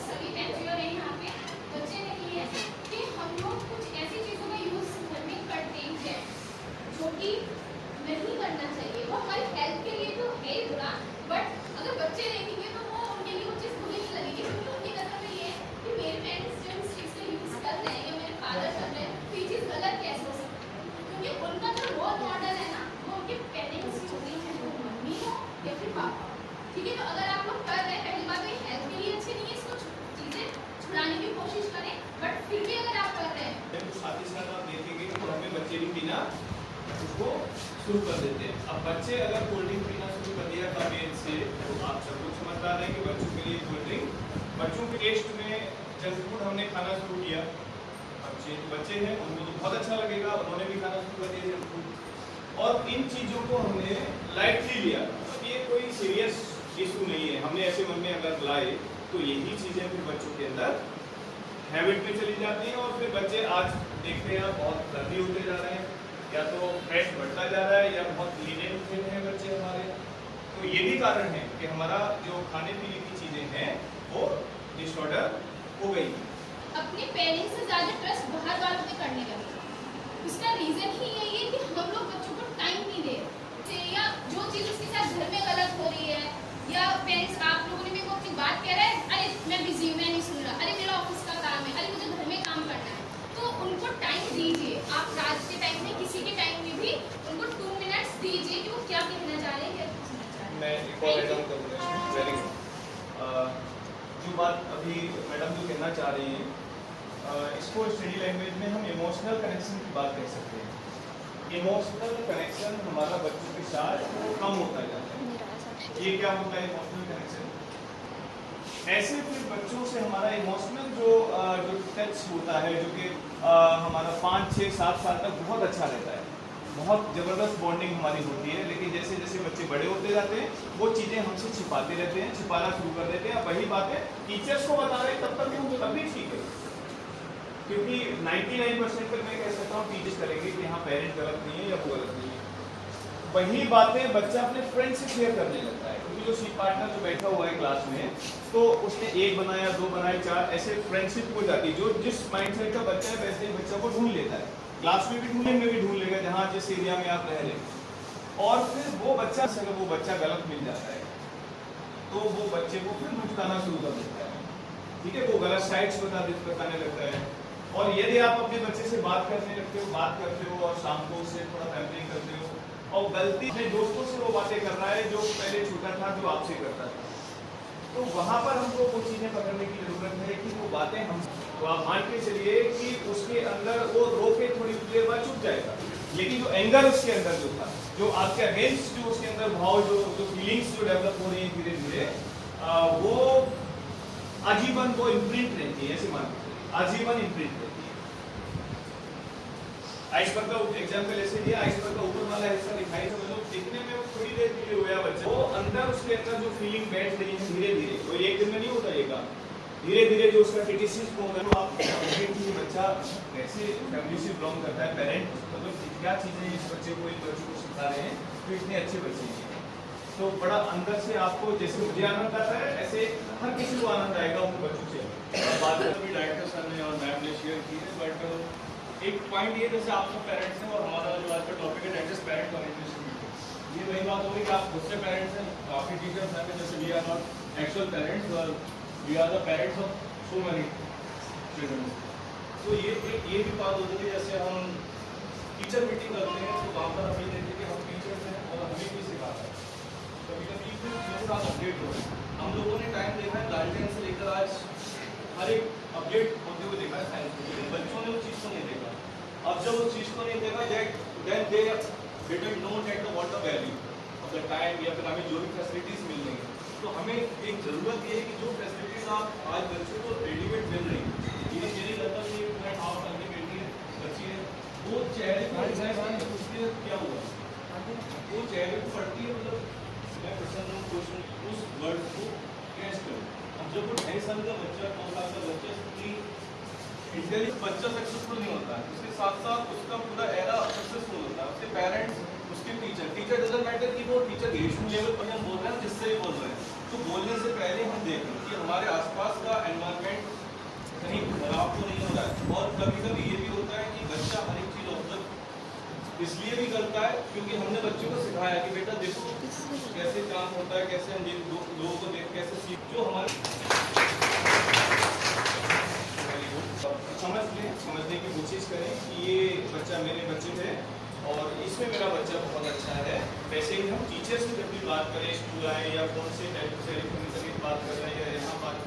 सभी एनजीओ ने यहाँ पे बच्चे ने की है कि हम लोग कुछ ऐसी चीज़ों का यूज़ घर में करते हैं जो कि नहीं करना चाहिए। वो हमारी हेल्थ के लिए तो है ही बुरा, बट अगर बच्चे देखेंगे तो वो उनके लिए वो चीज़ बुरी नहीं लगेगी, क्योंकि उनके नज़र में ये है कि मेरे पेरेंट्स जो इस चीज़ का यूज़ कर रहे हैं या मेरे फादर कर रहे हैं तो ये चीज़ गलत कैसे हो सकती है। क्योंकि उनका जो रोल मॉडल है ना वो उनके पेरेंट्स ही होते हैं, वो मम्मी हो या फिर पापा। ठीक है, तो अगर आप लोग कर रहे हैं, पहली बात तो ये हेल्थ के लिए अच्छी नहीं है, इसको चीज़ें छुड़ाने की कोशिश करें, बट फिर भी अगर आप कर रहे हैं तो साथ ही साथ आप देखेंगे तो हमें बच्चे भी पीना उसको शुरू कर देते हैं। अब बच्चे अगर कोल्ड ड्रिंक पीना शुरू कर दिया काफी एज से, तो आप सब कुछ समझदार हैं कि बच्चों के लिए कोल्ड ड्रिंक, बच्चों के टेस्ट में जंक फूड हमने खाना शुरू किया। बच्चे हैं उनको तो बहुत अच्छा लगेगा, उन्होंने भी खाना शुरू कर दिया जंक फूड, और इन चीज़ों को हमने लाइटली लिया। तो ये कोई सीरियस इशू नहीं है, हमने ऐसे मन में अगर लाए तो यही चीज़ें फिर बच्चों के अंदर हैबिट में चली जाती हैं, और फिर बच्चे आज देखते हैं बहुत गर्मी होते जा रहे हैं, या तो फ्रेश बढ़ता जा रहा है या बहुत लीनेंट हैं बच्चे हमारे। तो ये भी कारण है कि हमारा जो खाने पीने की चीज़ें हैं वो डिसऑर्डर हो गई। अपने पेरेंट्स से ज़्यादा ट्रस्ट बाहर वालों पे करने लगे। उसका रीज़न ही यही है कि हम लोग बच्चों को टाइम नहीं दे रहे, या जो चीज़ उसके साथ घर में गलत हो रही है, या पेरेंट्स आप लोगों ने मेरे को अपनी बात कह रहा है, अरे मैं बिजी हूँ, मैं नहीं सुन रहा, अरे मेरा ऑफिस का काम है, अरे मुझे घर में काम करना है। तो उनको टाइम दीजिए, आप रात के टाइम में किसी के टाइम में भी उनको 2 मिनट्स दीजिए कि वो क्या कहना चाह रहे हैं, क्या पूछना चाह रहे हैं। मैं एक और ऐड ऑन करूँगा, वेरी गुड। जो बात अभी मैडम जो कहना चाह रही हैं, इसको स्टडी लैंग्वेज में हम इमोशनल कनेक्शन की बात कह सकते हैं। इमोशनल कनेक्शन हमारा बच्चों के साथ कम होता जाता है। ये क्या होता है इमोशनल कनेक्शन? ऐसे फिर बच्चों से हमारा इमोशनल जो टच होता है, जो कि हमारा 5, 6, 7 साल तक बहुत अच्छा रहता है, बहुत ज़बरदस्त बॉन्डिंग हमारी होती है। लेकिन जैसे जैसे बच्चे बड़े होते जाते हैं वो चीज़ें हमसे छिपाते रहते हैं, छिपाना शुरू कर देते हैं। वही बात है टीचर्स को बता रहे तब तक भी तब भी ठीक है, क्योंकि 99% पर मैं कह सकता हूँ टीचर्स करेंगे कि हाँ पेरेंट गलत नहीं है या वो गलत नहीं है। वही बातें बच्चा अपने फ्रेंड से शेयर करने लगता है, क्योंकि जो सी पार्टनर जो बैठा हुआ है क्लास में, तो उसने 1 बनाया, 2 बनाए, 4, ऐसे फ्रेंडशिप हो जाती है। जो जिस माइंडसेट का बच्चा है वैसे ही बच्चा को ढूंढ लेता है, क्लास में भी ढूंढने में भी ढूंढ लेगा जहाँ जिस एरिया में आप रह रहे हैं। और फिर वो बच्चा से अगर वो बच्चा गलत मिल जाता है तो वो बच्चे को फिर भटकाना शुरू कर देता है। ठीक है, वो गलत साइड्स बताने लगता है। और यदि आप अपने बच्चे से बात करने लगते हो, बात करते हो और शाम को उससे थोड़ा पैम्परिंग करते हो, और गलती अपने दोस्तों से वो बातें कर रहा है जो पहले छोटा था, जो आपसे करता था, तो वहाँ पर हमको वो चीज़ें पकड़ने की जरूरत है कि वो बातें हम, तो आप मान के चलिए कि उसके अंदर वो रो के थोड़ी देर बाद चुप जाएगा, लेकिन जो एंगर उसके अंदर जो था, जो आपके अगेंस्ट जो उसके अंदर भाव, जो फीलिंग्स जो डेवलप हो रही है धीरे धीरे, वो आजीवन वो इम्प्रिंट रहती है, ऐसे मान के चलिए आजीवन इम्प्रिंट रहती है। आइसबर्ग का एग्जाम्पल ऐसे दिया, आइसबर्ग का ऊपर वाला हिस्सा दिखाई तो मतलब दिखने में वो थोड़ी देर के लिए हुआ बच्चा, वो अंदर उसके अंदर जो फीलिंग बैठ रही है धीरे धीरे, कोई एक दिन में नहीं होता ये काम, धीरे धीरे जो उसका क्रिटिसिज्म होगा, तो आप कि बच्चा कैसे फैमिली से बिलोंग करता है, पेरेंट मतलब क्या चीज़ें इस बच्चे को, इन बच्चों को सिखा रहे हैं, तो इतने अच्छे बच्चे हैं। तो बड़ा अंदर से आपको, जैसे मुझे आनंद आता है ऐसे हर किसी को आनंद आएगा उन बच्चों से। बात अभी डायरेक्टर सर ने और मैम ने शेयर की है, बट एक पॉइंट ये, जैसे आप सब पेरेंट्स हैं और हमारा जो आज का टॉपिक है that is parent organisation meeting, ये वही बात होगी कि आप खुद से पेरेंट्स हैं, काफ़ी टीचर्स हैं, जैसे we are not actual parents और we are the parents of so many children. तो ये भी बात होती है, जैसे हम टीचर मीटिंग करते हैं तो वहाँ पर हम ये देखते हैं कि हम टीचर्स हैं और हमें भी सिखाता है, कभी कभी मेरे साथ अपडेट हो रहे हैं। हम लोगों ने टाइम देखा है गार्जियन से लेकर आज हर एक अपडेट होते हुए देखा है साइंस में, लेकिन बच्चों ने उस चीज़ को नहीं देखा। अब जब उस चीज़ को नहीं देखा, then they didn't know that what the value of the time, या फिर हमें जो भी फैसिलिटीज़ मिल रही हैं, तो हमें एक ज़रूरत ये है कि जो फैसिलिटीज़ आप आज बच्चों को रेडीमेड मिल रही हैं, ये मेरी लगता है मैं हाफ करके बेटी है, बच्ची है, वो चेहरे को डिजाइन उसके क्या हुआ, वो चेहरे को पढ़ती है, मतलब मैं प्रसन्न हूँ, खुश हूँ, उस वर्ड को कैच करूँ। अब जब वो 2.5 साल का बच्चा, 2 साल का बच्चा इंटेलिजेंट बच्चा सक्सेसफुल नहीं होता है, उसके साथ साथ उसका पूरा एरा सक्सेसफुल होता है, उसके पेरेंट्स, उसके टीचर डजंट मैटर कि वो टीचर ग्रेजुएशन लेवल पर हम बोल रहे हैं जिससे ही बोल रहे हैं, तो बोलने से पहले हम देखें कि हमारे आसपास का एनवायरनमेंट क्योंकि हमने बच्चों को सिखाया कि बेटा देखो कैसे काम होता है, कैसे हम लोगों को देख कैसे सीख, जो हमारे समझने की कोशिश करें कि ये बच्चा मेरे बच्चे थे और इसमें मेरा बच्चा बहुत अच्छा है। वैसे ही हम टीचर्स से जब भी बात करें, स्कूल आए या कौन से टेलीफोन बात कर रहे हैं या यहाँ बात